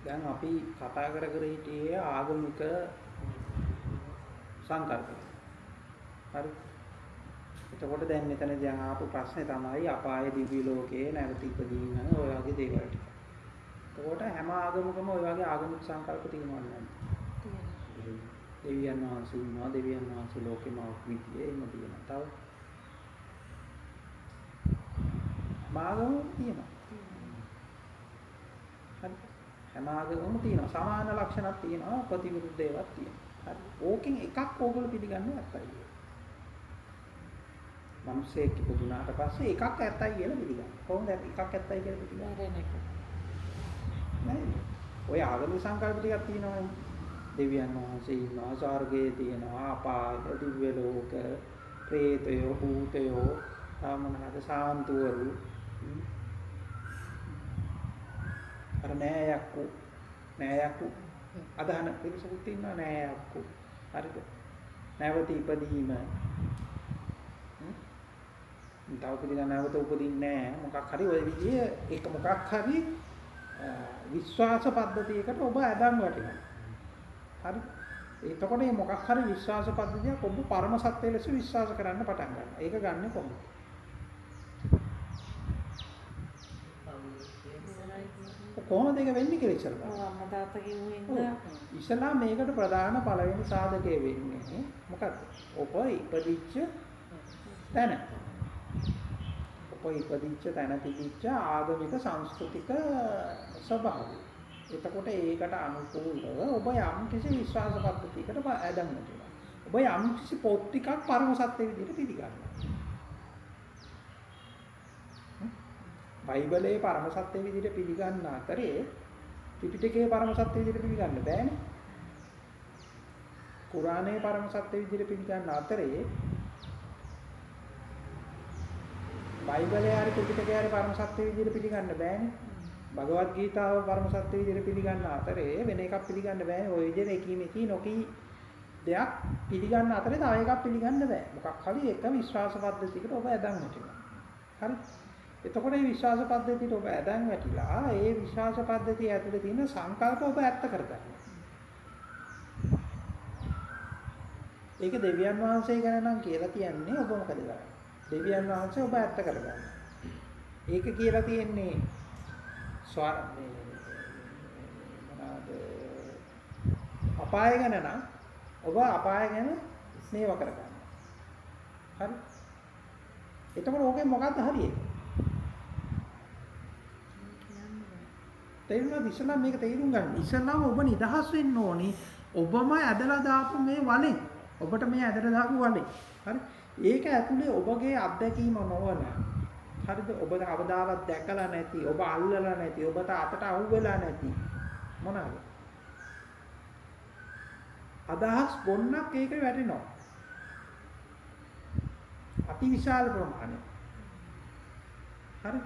දැන් අපි කතා කර හිටියේ ආගමික සංකල්ප. හරි. එතකොට දැන් මෙතනදී ආපු ප්‍රශ්නේ තමයි අපායේ දිව්‍ය ලෝකයේ නැවත ඉපදීම ඔය වගේ දේවල් ටික. එතකොට හැම ආගමකම ඔය වගේ ආගමික සංකල්ප තියෙනවා නේද? තියෙනවා. දෙවියන් වහන්සේ ඉන්නවා, දෙවියන් වහන්සේ ලෝකෙම විදියේ එහෙම තියෙනවා. තව මාගම තියෙනවා. හරි. හැම ආගමකම තියෙනවා. සමාන ලක්ෂණක් තියෙනවා, ප්‍රතිවිරුද්ධ ඒවාක් තියෙනවා. හරි. ඕකෙන් එකක් ඕගොල්ලෝ පිළිගන්නේ නැත්තයි. මිනිස්සෙක් ඉපදුනාට පස්සේ එකක් ඇත්තයි කියලා පිළිගන්න. කොහොමද එකක් ඇත්තයි කියලා පිළිගන්නේ? නෑ. ඔය ආගමික සංකල්ප ටිකක් තියෙනවානේ. දෙවියන් වහන්සේ ඉන්නවා, ස්වර්ගයේ තියෙනවා, අපාය, දිව්‍ය ලෝක, ප්‍රේතයෝ, භූතයෝ, මොනවාද සාන්තුවරු. අර නෑයක්කු අදහන පිරිසකුත් ඉන්නවා නෑයක්කු. හරිද? නැවත ඉපදීම. තව පිළිගන්න නැවත උපදින්නේ නෑ. මොකක් හරි ওই විදිහේ ඒක මොකක් හරි විශ්වාස පද්ධතියකට ඔබ ඇදන් වටිනවා. හරි. එතකොට මේ මොකක් හරි විශ්වාස පද්ධතියක් ඔබ පරම සත්‍ය ලෙස විශ්වාස කරන්න පටන් ගන්නවා. ඒක ගන්නෙ කොහොමද? කොහොමද ඒක වෙන්නේ කියලා ඉස්සරහ. ඔව් අම්මා තාත්තා කිව්වෙන්න. ඉස්සලා මේකට ප්‍රධාන පළවෙනි සාධකය වෙන්නේ මොකක්ද? ඔබ ඉපදිච්ච තැන. ඔබ ඉපදිච්ච තැන තිබිච්ච ආගමික සංස්කෘතික ස්වභාවය. එතකොට ඒකට අනුකූලව ඔබ යම් කිසි විශ්වාස පද්ධතියකට ඇදන් වෙනවා. ඔබ යම් කිසි පොත් ටිකක් පරම සත්‍ය විදිහට පිළිගන්නවා. බයිබලයේ පරම සත්‍ය විදිහට පිළිගන්න අතරේ ත්‍රිපිටකයේ පරම සත්‍ය විදිහට පිළිගන්න බෑනේ. කුරානයේ පරම සත්‍ය විදිහට පිළිගන්න අතරේ බයිබලයේ හරි ත්‍රිපිටකයේ හරි පරම සත්‍ය විදිහට පිළිගන්න බෑනේ. භගවත් ගීතාව පරම සත්‍ය විදිහට පිළිගන්න අතරේ වෙන එකක් පිළිගන්න බෑනේ. ওই විදිහට එකී නොකී දෙයක් පිළිගන්න අතරේ තව එකක් පිළිගන්න බෑ. මොකක් හරි එක විශ්වාස පද්ධතියකට ඔබ ඇදන් වෙනවා. හරි. එතකොට මේ විශ්වාස පද්ධතියට ඔබ ඇදන් වැටිලා ඒ විශ්වාස පද්ධතිය ඇතුලේ තියෙන සංකල්ප ඔබ ඇත්ත කරගන්නවා. ඒක දෙවියන් වහන්සේ ගැන නම් කියලා තියන්නේ ඔබ මොකද කරන්නේ? දෙවියන් වහන්සේ ඔබ ඇත්ත කරගන්නවා. ඒක කියලා තියන්නේ අපාය ගැන නම් ඔබ අපාය ගැන මේව කරගන්නවා. හරි? එතකොට ඕකේ මොකක්ද හරියන්නේ? තේරුණාද? ඉස්සලා මේක තේරුම් ගන්න. ඉස්සලාම ඔබ නිදහස් වෙන්න ඕනේ. ඔබම ඇදලා දාපු මේ වලෙන්. ඔබට මේ ඇදලා දාපු වලෙන්. හරි? ඒක ඇතුලේ ඔබගේ අත්දැකීම නොවන. හරිද? ඔබ අවදාවත් දැකලා නැති, ඔබ අල්ලලා නැති, ඔබට අතට අහු වෙලා නැති. මොනවාද? අදහස් ගොන්නක් ඒක වැටෙනවා. අතිවිශාල ප්‍රමාණයක්. හරි?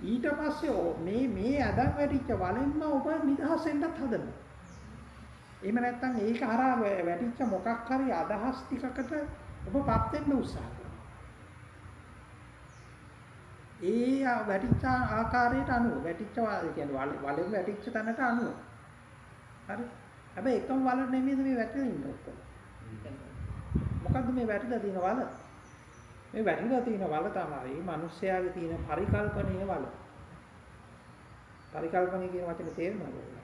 ඊට පස්සේ මේ අදන් වැටිච්ච වලින්ම ඔබ නිදහස් වෙන්නත් හදනවා. එහෙම නැත්නම් ඒක හරහා වැටිච්ච මොකක් හරි අදහස් ටිකකට ඔබපත් වෙන්න උත්සාහ කරනවා. ඒ වැටිච්ච ආකාරයට අනුව වැටිච්ච කියන්නේ වලෙන් වැටිච්ච තැනට අනුව. හරි? හැබැයි එකම වල නෙමෙයි මේ වැටිලා ඉන්නේ ඔක්කොම. මොකද්ද මේ වැටිලා තියෙන වල? මේ වැටිලා තියෙන වල තමයි මිනිස්යාගේ තියෙන පරිකල්පනීය වල. පරිකල්පනීය කියන වචනේ තේරුණාද?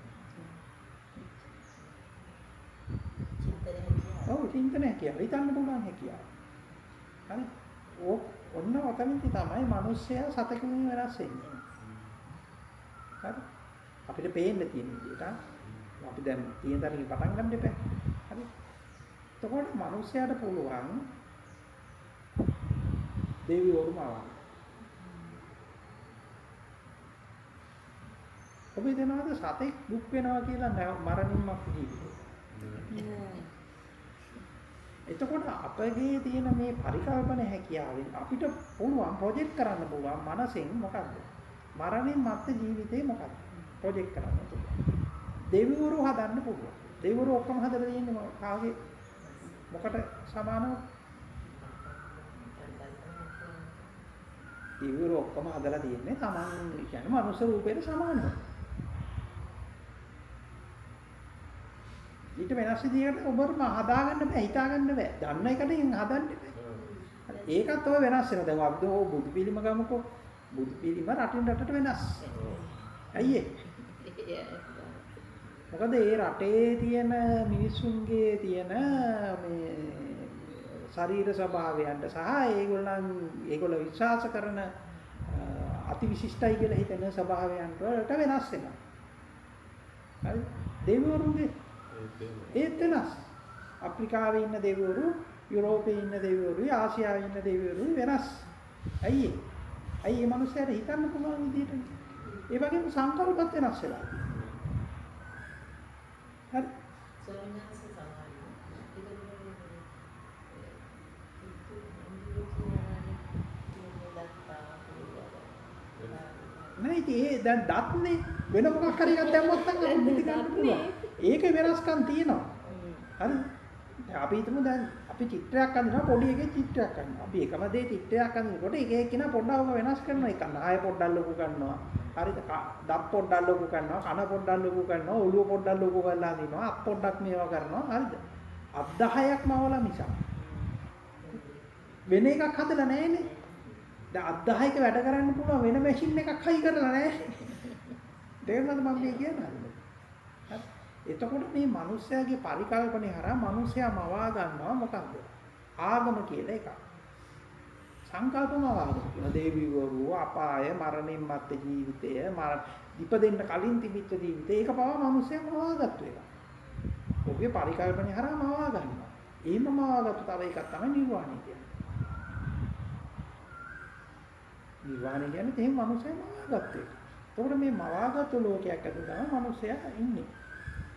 ඔව් චින්තනය කියලා. හිතන්න පුළුවන් හැකියාව. හරි? ඔන්න ඔතනදී තමයි මිනිස්සයා සතෙකුගෙන් වෙනස් වෙන්නේ. හරි? අපිට පේන්න තියෙන විදිහට අපි දැන් තියෙන තරමින් පටන් ගන්න දෙපැ. හරි? එතකොට මිනිස්සයාට පුළුවන් දෙවිවරුම ආවා. ඔබ හිතනවාද සතෙක් දුක් වෙනවා කියලා මරණින්මක් ජීවිතේ? එතකොට අපගේ තියෙන මේ පරිකල්පන හැකියාවෙන් අපිට පුළුවන් ප්‍රොජෙක්ට් කරන්න පුළුවන් මනසෙන් මොකද්ද? මරණින් මත්තේ ජීවිතේ මොකද්ද? ප්‍රොජෙක්ට් කරන්න පුළුවන්. දෙවිවරු හදන්න පුළුවන්. දෙවිවරු ඔක්කොම හදලා තියෙන්නේ කාගේ මොකට සමානව? දෙවිවරු ඔක්කොම හදලා තියෙන්නේ තමන් කියන්නේ මනුස්ස රූපයට සමානව. ඊට වෙනස් විදිහකට ඔබට හදාගන්න බෑ, හිතාගන්න බෑ. දන්න එකට හදන්න බෑ. ඒකත් ඔය වෙනස් වෙනවා. දැන් අපි ඔය බුදු පිළිම ගමුකෝ. බුදු පිළිම රටින් රටට වෙනස්. ඇයි ඒ? මොකද ඒ රටේ තියෙන මිනිස්සුන්ගේ තියෙන මේ ශරීර ස්වභාවයන්ට සහ ඒගොල්ලෝ විශ්වාස කරන අතිවිශිෂ්ටයි කියලා හිතන ස්වභාවයන්ට වලට වෙනස් වෙනවා. හරි? දෙවිවරුන්ගේ ඒත් වෙනස්. අප්‍රිකාවේ ඉන්න දෙවිවරු, යුරෝපයේ ඉන්න දෙවිවරු, ආසියාවේ ඉන්න දෙවිවරු වෙනස්. ඇයි ඒ? ඇයි මේ මිනිස්සුන්ට හිතන්න පුළුවන් විදිහට? ඒ වගේම සංකල්පත් වෙනස් වෙලා. හරි? නෑ ඉතින් දැන් දත්නේ වෙන මොකක් හරි එකක් දැම්මොත් නම් අපිට නිදි ගන්න පුළුවන්. ඒකේ වෙනස්කම් තියෙනවා. හරිද? අපි හිතමු දැන් අපි චිත්‍රයක් අඳිනවා පොඩි එකේ චිත්‍රයක් අඳිනවා. අපි එකම දේ චිත්‍රයක් අඳිනකොට එක එක්කිනා පොඩ්ඩක් වෙනස් කරනවා. එක නාය පොඩ්ඩක් ලොකු කරනවා. හරිද? දත් පොඩ්ඩක් ලොකු කරනවා. කන පොඩ්ඩක් ලොකු කරනවා. ඔළුව පොඩ්ඩක් ලොකු කරලා අඳිනවා. අත් පොඩ්ඩක් මේවා කරනවා. හරිද? අත් 10ක් මවලා මිසක් වෙන එකක් හදලා නැහැනේ. දැන් අත් 10ක වැඩ කරන්න පුළුවන් වෙන මැෂින් එකක් හයි කරලා නැහැ. තේරුණාද මම මේ කියන්නේ? හරි. එතකොට මේ මිනිස්යාගේ පරිකල්පනය හරහා මිනිස්යා මවා ගන්නවා මොකක්ද? ආගම කියලා එකක්. සංකල්පම ආගම කියන දේවිවරු අපාය මරණින් මත්තේ ජීවිතය ඉපදෙන්න කලින් තිබිච්ච ජීවිතය ඒක පවා මිනිස්යා මවාගත්තු එක. ඔබේ පරිකල්පනය හරහා මවා ගන්නවා. එහෙම මවාගත්තු තව එකක් තමයි නිර්වාණය කියන්නේ. නිර්වාණය කියන්නේ තේම මිනිස්යා මවාගත්තු එක. එතකොට මේ මවාගත්තු ලෝකයක් ඇතුළේ තමයි මිනිස්යා ඉන්නේ.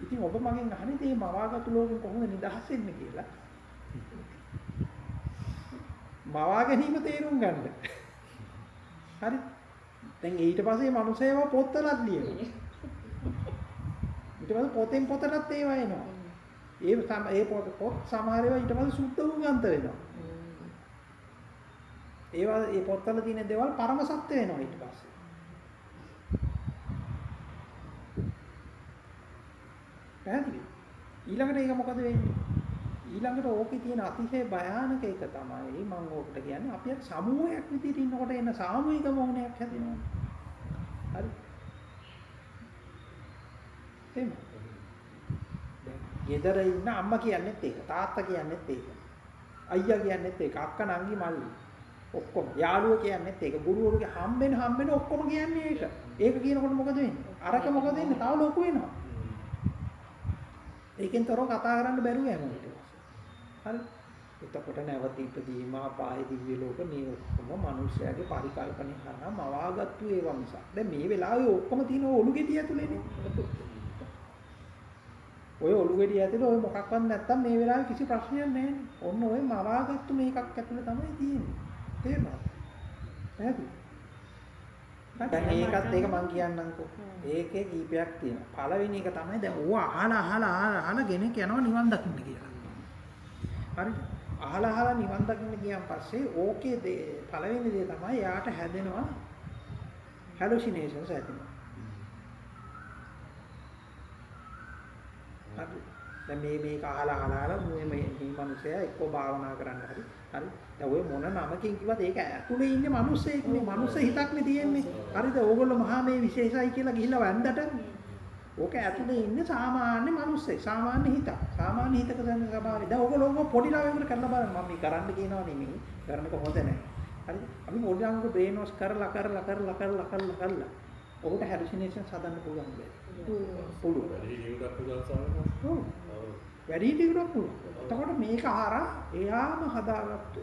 ඉතින් ඔබ මගෙන් අහන්නේ මේ මවාගත්තු ලෝකෙන් කොහොමද නිදහස් වෙන්නේ කියලා. මවා ගැනීම තේරුම් ගන්න. හරි. දැන් ඊට පස්සේ මිනිස්සේව පොත්වලත් ලියනවා. ඊට පස්සේ පොතෙන් පොතටත් ඒවා එනවා. ඒ පොත් සමහර ඒවා ඊට පස්සේ සුද්ධ වුගන්ත වෙනවා. ඒවා ඒ පොත්වල තියෙන දේවල් පරම සත්‍ය වෙනවා ඊට පස්සේ. පැහැදිලි. ඊළඟට ඒක මොකද වෙන්නේ? ඊළඟට ඕකේ තියෙන අතිශය භයානක එක තමයි මම ඕකට කියන්නේ අපි අර සමූහයක් විදිහට ඉන්නකොට එන සාමූහික මොහොනයක් හැදෙනවා. හරි. එහෙම. දැන් ගෙදර ඉන්න අම්මා කියන්නේත් ඒක, තාත්තා කියන්නේත් ඒක. අයියා කියන්නේත් ඒක, අක්කා නංගි මල්ලි. ඔක්කොම යාළුවෝ කියන්නේත් ඒක, ගුරුවරුගේ හම්බෙන ඔක්කොම කියන්නේ ඒක. ඒක කියනකොට මොකද වෙන්නේ? අරක මොකද වෙන්නේ? තව ලොකු වෙනවා. ඒකෙන් තොරව කතා කරන්න බැරුව යනවා ඊට පස්සේ. හරි. එතකොට නැවත ඉපදීම ආපාය දිව්‍ය ලෝක මේ ඔක්කොම මිනිස්යාගේ පරිකල්පනය හරහා මවාගත්තු ඒවා මිසක්. දැන් මේ වෙලාවේ ඔක්කොම තියෙන ඔලු ගෙඩිය ඇතුලේනේ. ඔය ඔලු ගෙඩිය ඇතුලේ ඔය මොකක්වත් නැත්තම් මේ වෙලාවේ කිසි ප්‍රශ්නයක් නැහැ. ඔන්න ඔය මවාගත්තු මේකක් ඇතුලේ තමයි තියෙන්නේ. තේරුණාද? පැහැදිලි. දැන් ඒකත් ඒක මම කියන්නම්කෝ. ඒකේ කීපයක් තියෙනවා. පළවෙනි එක තමයි දැන් ඕව අහලා ගෙනෙක් යනවා නිවන් දකින්න කියලා. හරිද? අහලා නිවන් දකින්න ගියන් පස්සේ ඕකේ පළවෙනි දේ තමයි යාට හැදෙනවා හැලුසිනේෂන්ස් හැදෙනවා. හරි. දැන් මේක අහලා මේ මිනිස්සයා එක්ක භාවනා කරන්න හරි. හරි. දැන් ඔය මොන නමකින් කිව්වත් ඒක ඇතුලේ ඉන්නේ මිනිස්සෙක් නේ. මිනිස්ස හිතක්නේ තියෙන්නේ. හරිද? ඕගොල්ලෝ මහා මේ විශේෂයි කියලා ගිහිල්ලා වැන්දට ඕක ඇතුලේ ඉන්නේ සාමාන්‍ය මිනිස්සෙක්. සාමාන්‍ය හිතක්. සාමාන්‍ය හිතක දැන ස්වභාවය. දැන් ඕගොල්ලෝ පොඩි ළමයෙකුට කරලා බලන්න. මම මේ කරන්න කියනවා නෙමෙයි. කරන්නක හොඳ නැහැ. හරිද? අපි පොඩි ළමයෙකුට බ්‍රේන් වොෂ් කරලා ඔහුට හැලුසිනේෂන්ස් හදන්න පුළුවන් බෑ. පුළුවන්. වැඩි දියුණුවක් පුළුවන්. එතකොට මේක හරහා එයාම හදාගත්තු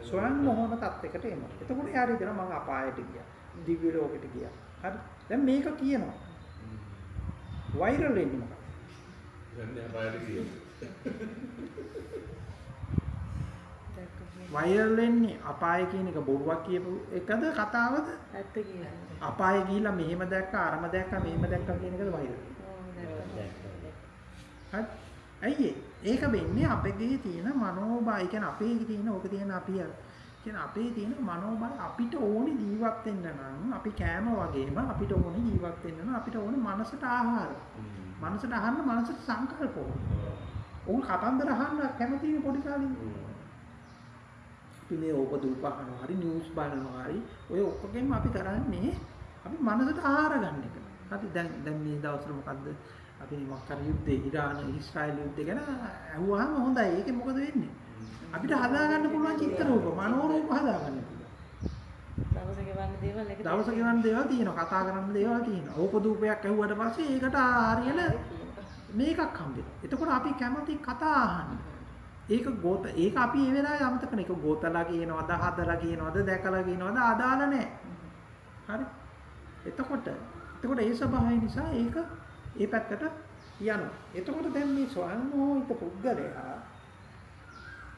ස්වයං මොහොන තත්යකට එනවා. එතකොට එයාට හිතෙනවා මම අපායට ගියා. දිව්‍ය ලෝකෙට ගියා. හරි. දැන් මේක කියනවා. වෛරල් වෙන්නේ මොකක්ද? දැන් අපායට ගියා. වෛරල් වෙන්නේ අපාය කියන එක බොරුවක් කියපු එකද කතාවද? ඇත්ත කියන්නේ. අපාය ගිහිල්ලා මෙහෙම දැක්කා, අරම දැක්කා, මෙහෙම දැක්කා කියන එකද වෛරල්? හරි. ඇයි ඒක වෙන්නේ අපේ තියෙන මනෝභාවය කියන්නේ අපේ තියෙන ඕක තියෙන අපි කියන අපේ තියෙන මනෝභාවය අපිට ඕනි ජීවත් වෙන්න නම් අපි කෑම වගේම අපිට ඕනි ජීවත් වෙන්න නම් අපිට ඕනි මනසට ආහාර. මනසට අහන්න මනසට සංකල්ප ඕන. උන් කතන්දර අහන්න කැමතිනේ පොඩි කාලේ. අපි මේ ඕපදූප අහනවා හරි නිවුස් බලනවා හරි ඔය ඔක්කොගෙම අපි කරන්නේ අපි මනසට ආහාර ගන්න එක. හරි දැන් මේ දවස්වල මොකද්ද අපි මොකක් හරි යුද්ධේ ඉරාන ඊශ්‍රායල් යුද්ධය ගැන අහුවාම හොඳයි. ඒකෙන් මොකද වෙන්නේ? අපිට හදා ගන්න පුළුවන් චිත්ත රූප, මනෝ රූප හදා ගන්න පුළුවන්. දවස ගෙවන්න දේවල් තියෙනවා, කතා කරන්න දේවල් තියෙනවා. ඕපදූපයක් ඇහුවට පස්සේ ඒකට හරියන මේකක් හම්බෙනවා. එතකොට අපි කැමති කතා අහන්න. ඒක අපි ඒ වෙලාවේ අමතක කරන එක ගෝතලා කියනවද, හදලා කියනවද, දැකලා කියනවද අදාළ නැහැ. හරි. එතකොට ඒ ස්වභාවය නිසා ඒක ඒ පැත්තට යනවා. එතකොට දැන් මේ ස්වයංමෝහිත පුද්ගලයාට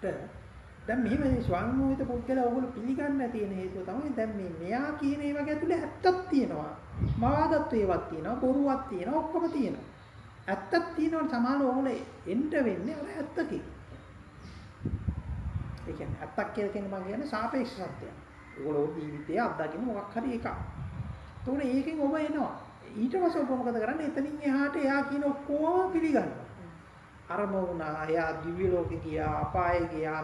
දැන් මෙහෙම මේ ස්වයංමෝහිත පුද්ගලයා ඕගොල්ලෝ පිළිගන්න තියෙන හේතුව තමයි දැන් මේ මෙයා කියන ඒවා ඇතුලේ ඇත්තක් තියෙනවා. මවාගත්තු ඒවාක් තියෙනවා, බොරුවක් තියෙනවා, ඔක්කොම තියෙනවා. ඇත්තක් තියෙනවනේ සමාන ඕගොල්ලෝ එන්න වෙන්නේ අර ඇත්තකේ. ඒ කියන්නේ ඇත්තක් කියලා කියන්නේ මම කියන්නේ සාපේක්ෂ සත්‍යයක්. ඒගොල්ලෝ ජීවිතයේ අත්දකින්න මොකක් හරි එකක්. ඒතකොට ඒකෙන් ඔබ එනවා. ඊට පස්සේ ඔබ මොකද කරන්නේ? එතනින් එහාට එයා කියන ඔක්කොම පිළිගන්නවා. අරම වුණා, එයා දිව්‍ය ලෝකේ ගියා, අපායේ ගියා,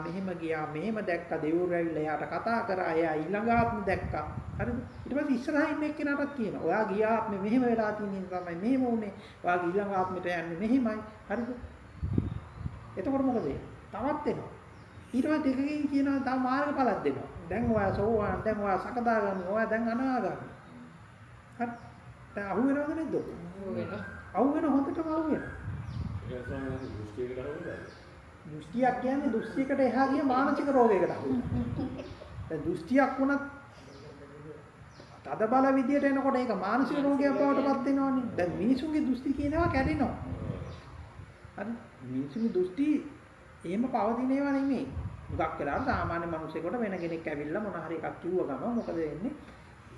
මෙහෙම දැක්කා, දෙවිවරු ඇවිල්ලා එයාට කතා කරා, එයා ඊළඟ ආත්ම දැක්කා. හරිද? ඊට පස්සේ ඉස්සරහින් ඉන්න එක්කෙනාටත් කියනවා. ඔයා ගිය ආත්මේ මෙහෙම වෙලා තියෙන තමයි මෙහෙම වුනේ. ඔයාගේ ඊළඟ ආත්මෙට යන්නේ මෙහෙමයි. හරිද? එතකොට මොකද වෙන්නේ? තවත් එනවා. ඊට පස්සේ දෙකකින් කියනවා තව මාර්ගඵලයක් දෙනවා. දැන් ඔයා සෝවාන්, දැන් ඔයා සකදාගාමී, ඔයා දැන් අනාගාමී. හරි. දැන් අහු වෙනවද නැද්ද? අහු වෙන හොඳටම අහු වෙනවා. දෘෂ්ටියක් කියන්නේ දෘෂ්ටියකට එහා ගිය මානසික රෝගයකට අහු වෙනවා. දැන් දෘෂ්ටියක් වුණත් තද බල විදියට එනකොට ඒක මානසික රෝගයක් බවට පත් වෙනවනේ. දැන් මිනිසුන්ගේ දෘෂ්ටි කියනවා කැඩෙනවා. හරි. මිනිසුන්ගේ දෘෂ්ටි එහෙම පවතින ඒවා නෙමෙයි. මුගක් වෙලාවට සාමාන්‍ය මිනිසෙකුට වෙන කෙනෙක් ඇවිල්ලා මොන හරි එකක් කිව්ව ගමන් මොකද වෙන්නේ?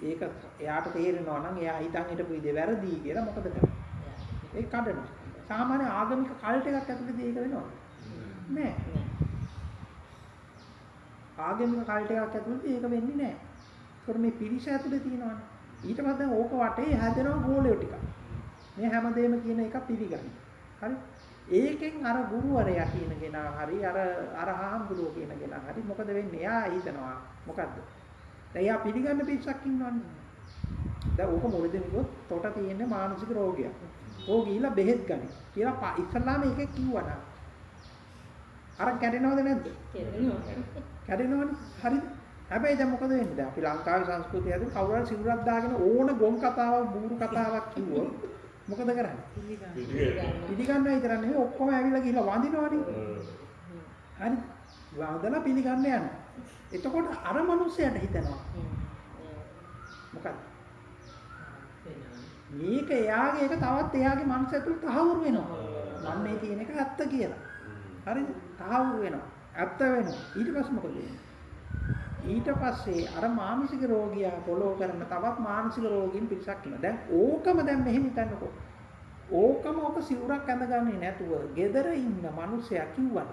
ඒක එයාට තේරෙනවා නම් එයා හිතන් හිටපු විදිහ වැරදි කියලා මොකද කරන්නේ? ඒක කඩනවා. සාමාන්‍ය ආගමික කල්ට් එකක් ඇතුළතදී ඒක වෙනවද? නෑ. ආගමික කල්ට් එකක් ඇතුළතදී ඒක වෙන්නේ නෑ. ඒකට මේ පිරිස ඇතුළේ තියෙනවනේ. ඊට පස්සේ දැන් ඕක වටේ හැදෙනවා ගෝලයෝ ටික. මේ හැමදේම කියන එක පිළිගන්න. හරි? ඒකෙන් අර ගුරුවරයා කියන කෙනා හරි අර හාමුදුරුවෝ කියන කෙනා හරි මොකද වෙන්නේ? එයා හිතනවා මොකද්ද? දැන් එයා පිළිගන්න පිරිසක් ඉන්නවනේ. දැන් ඕක මොළෙදින් ගියොත් තොට තියෙන්නේ මානසික රෝගයක්. ඕක ගිහිල්ලා බෙහෙත් ගනි කියලා ඉස්සල්ලාම එකෙක් කිව්වනම් අර කැඩෙනවද නැද්ද? කැඩෙනවනේ. හරිද? හැබැයි දැන් මොකද වෙන්නේ? දැන් අපි ලංකාවේ සංස්කෘතිය ඇතුළේ කවුරු හරි සිවුරක් දාගෙන ඕන ගොන් කතාවක් බූරු කතාවක් කිව්වොත් මොකද කරන්නේ? පිළිගන්නවා විතර නෙවෙයි ඔක්කොම ඇවිල්ලා ගිහිල්ලා වඳිනවනේ. හරි. වඳලා පිළිගන්න යනවා. එතකොට අර මිනිස්සයාට හිතෙනවා. මොකක්ද? මේක එයාගේ එක තවත් එයාගේ මනස ඇතුළේ තහවුරු වෙනවා. මම මේ කියන එක ඇත්ත කියලා. හරිද? තහවුරු වෙනවා. ඇත්ත වෙනවා. ඊට පස්සේ මොකද වෙන්නේ? ඊට පස්සේ අර මානසික රෝගියා ෆලෝ කරන තවත් මානසික රෝගීන් පිරිසක් ඉන්නවා. දැන් ඕකම දැන් මෙහෙම හිතන්නකෝ. ඕකම ඔක සිවුරක් ඇඳගන්නේ නැතුව ගෙදර ඉන්න මිනිස්සයා කිව්වනම්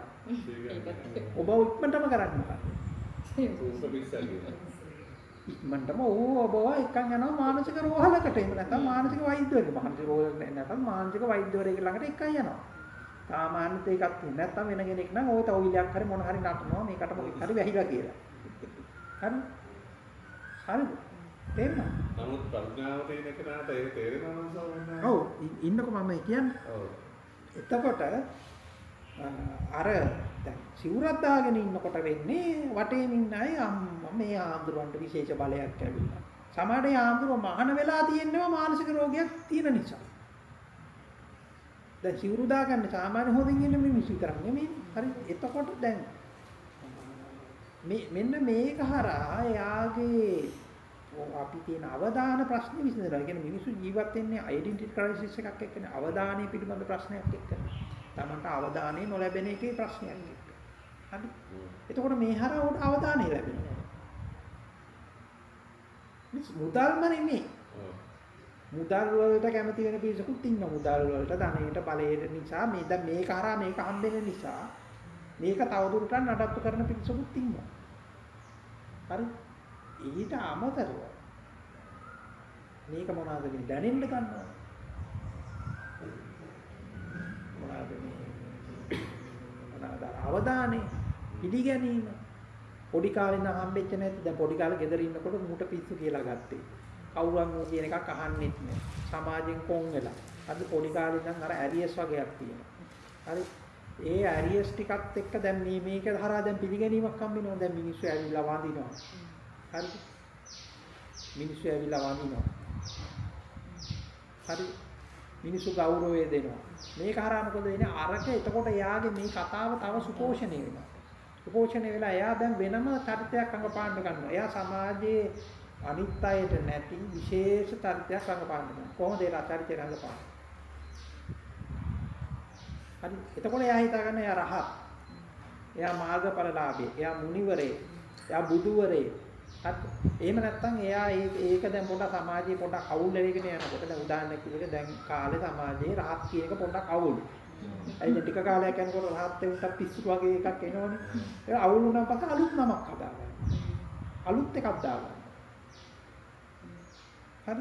ඔබ ඉක්මනටම කරන්නේ මොකක්ද? ඉක්මනටම ඔබව එක්කන් යනවා මානසික රෝහලකට. එහෙම නැත්නම් මානසික වෛද්‍යවරයෙක්. මානසික රෝග නැත්නම් මානසික වෛද්‍යවරයෙක් ළඟට එක්කන් යනවා. සාමාන්‍යත එකක් තියෙන. නැත්නම් වෙන කෙනෙක් නම් ওই තවුලියක් හරි මොන හරි නටනවා මේකට මොකක් හරි වැහිලා කියලා. හරි? හරිද? තේරෙනවද? නමුත් ප්‍රඥාව තියෙන කෙනාට ඒක තේරෙනවා නම් සමහරවිට. ඔව් ඉන්නකො මම කියන්නේ. ඔව්. එතකොට අර දැන් සිවුරක් දාගෙන ඉන්නකොට වෙන්නේ වටේම ඉන්න අය මේ ආන්දරවන්ට විශේෂ බලයක් ලැබිලා. සමහරේ ආන්දරව මහාන වෙලා තියෙනවා මානසික රෝගයක් තියෙන නිසා. දැන් සිවුරු දාගන්න සාමාන්‍ය හොදින් ඉන්න මිනිස්සු විතරක් නෙමෙයි. හරි. එතකොට දැන් මෙන්න මේක හරහා එයාගේ අපි තියෙන අවදාන ප්‍රශ්නේ විසඳනවා. ඒ කියන්නේ මිනිස්සු ජීවත් වෙන්නේ ඩෙන්ටිටි ක්‍රයිසිස් එකක් එක්කනේ. අවදානයේ පිළිබඳ ප්‍රශ්නයක් එක්කනේ. තමන්ට අවදානය නොලැබෙන එකේ ප්‍රශ්නයක් එක්ක. හරි. එතකොට මේ හරහා උට අවදානය ලැබෙනවා. මුදල්ම නෙමෙයි. මුදල් වලට කැමති වෙන පිරිසකුත් ඉන්නවා. මුදල් වලට ධනෙට බලයට නිසා මේ දැන් මේක හරහා මේක හම්බෙන නිසා මේක තවදුරටත් නඩත්තු කරන පිරිසකුත් ඉන්නවා. හරි. ඊට අමතරව මේක මොනවාද කියන්නේ දැනෙන්න ගන්නවා. අවධානය පිළිගැනීම පොඩි කාලේ නම් හම්බෙච්ච නැති දැන් පොඩි කාලේ ගෙදර ඉන්නකොට මුට පිස්සු කියලා ගත්තේ කවුරුන් ඕ කියන එකක් අහන්නෙත් නෑ සමාජයෙන් කොන් වෙලා අද පොඩි කාලේ නම් අර ඇරියස් වගේක් තියෙනවා හරි ඒ ඇරියස් ටිකත් එක්ක දැන් මේක හරහා දැන් පිළිගැනීමක් හම්බ වෙනවා දැන් මිනිස්සු ඇවිල්ලා වඳිනවා හරි මිනිස්සු ඇවිල්ලා වඳිනවා හරි මිනිස්සු ගෞරවය දෙනවා මේක හරහා මොකද වෙන්නේ අරක එතකොට එයාගේ මේ කතාව තව සුපෝෂණය වෙනවා සුපෝෂණය වෙලා එයා දැන් වෙනම චරිතයක් අංගපාන්න ගන්නවා එයා සමාජයේ අනිත් අයට නැති විශේෂ චරිතයක් අංගපාන්න ගන්නවා කොහොමද ඒ චරිතය අංගපාන්නේ හරි එතකොට එයා හිතාගන්න එයා රහත් එයා මාර්ගඵලලාභී එයා මුනිවරේ එයා බුදුවරේ හරි එහෙම නැත්නම් එයා ඒක දැන් පොඩ්ඩක් සමාජයේ පොඩ්ඩක් අවුල් වෙගෙන යනකොට දැන් උදාහරණයක් කිව්වොත් දැන් කාලේ සමාජයේ රහත් කියන එක පොඩ්ඩක් අවුල් ඇයි ටික කාලයක් යනකොට රහත් වෙනට පිස්සු වගේ එකක් එනවනේ ඒක අවුල් වුණාම පස්සේ අලුත් නමක් හදාගන්න අලුත් එකක් දාගන්න හරි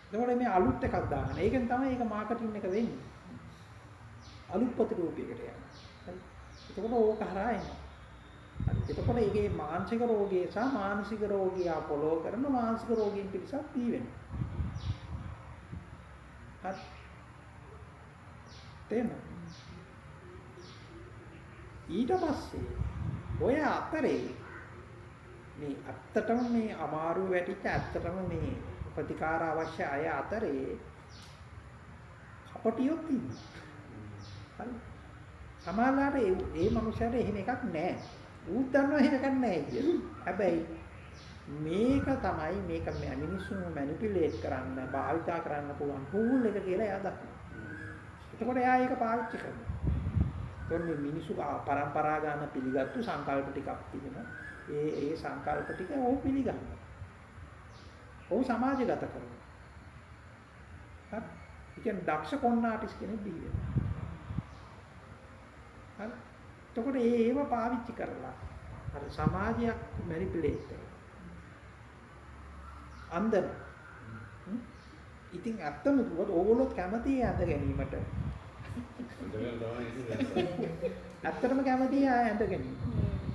එතකොට මේ අලුත් එකක් දාගන්න ඒකෙන් තමයි ඒක මාකටිං එක වෙන්නේ අලුත් ප්‍රතිරූපයකට යනවා. හරි. එතකොට ඕක හරහා එනවා. හරි. එතකොට ඒකේ මානසික රෝගී සහ මානසික රෝගී අපලෝ කරන මානසික රෝගීන් පිටසක් දී වෙනවා. හරි. තේරෙනවද? ඊට පස්සේ ඔය අතරේ මේ ඇත්තටම මේ අමාරු වැටිච්ච ඇත්තටම මේ ප්‍රතිකාර අවශ්‍ය අය අතරේ කපටියොත් ඉන්නවා. හරි. සමහරවිට ඒ මනුස්සයාට එහෙම එකක් නැහැ. ඌත් දන්නවා එහෙම එකක් නැහැ කියලා. හැබැයි මේක තමයි මේක මිනිස්සුන් මැනිපියුලේට් කරන්න, භාවිතා කරන්න පුළුවන් ටූල් එක කියලා එයා දන්නවා. එතකොට එයා ඒක පාවිච්චි කරනවා. එතකොට මේ මිනිස්සු පරම්පරා ගන්න පිළිගත්තු සංකල්ප ටිකක් තිබෙනවා. ඒ සංකල්ප ටික ඕව පිළිගන්නවා. ඕව සමාජගත කරනවා. හරි. ඒ කියන්නේ දක්ෂ කොන්නාටිස් කෙනෙක් බිහි වෙනවා. හරි. එතකොට ඒව පාවිච්චි කරලා අර සමාජයක් මැනිපියුලේට් කරනවා. අන්දන. ඉතින් ඇත්තම කිව්වොත් ඕගොල්ලෝ කැමති ඇඳ ගැනීමට. ඇත්තටම කැමති ඇඳ ගැනීම.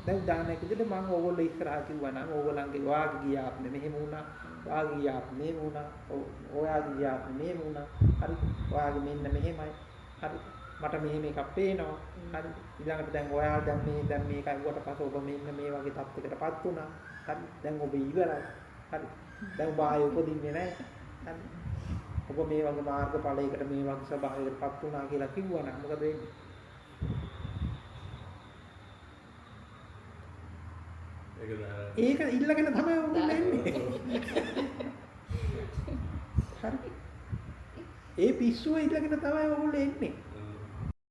දැන් උදාහරණයක් විදිහට මම ඕගොල්ලෝ ඉස්සරහා කිව්වා නම් ඕගොල්ලන්ගේ වාගේ ගියාත් මෙහෙම වුණා. වාගේ ගියාත් මෙහෙම වුණා. ඔයාගේ ගියාත් මෙහෙම වුණා. හරි. ඔයාගේ මෙන්න මෙහෙමයි. හරි. මට මෙහෙම එකක් පේනවා. හරි. ඊළඟට දැන් ඔයා දැන් මේකයි වට පස්සේ ඔබ මෙන්න මේ වගේ තත්යකටපත් වුණා. හරි. දැන් ඔබ ඉවරයි. හරි. දැන් ඔබ ආයෙ උපදින්නේ නැහැ. හරි. ඔබ මේ වගේ මාර්ගඵලයකට මේ වගේ ස්වභාවයකටපත් වුණා කියලා කිව්වනම් මොකද වෙන්නේ? ඒක ඉල්ලගෙන තමයි උඹ එන්නේ. හරි. ඒ පිස්සුව ඉල්ලගෙන තමයි ඔයගොල්ලෝ එන්නේ.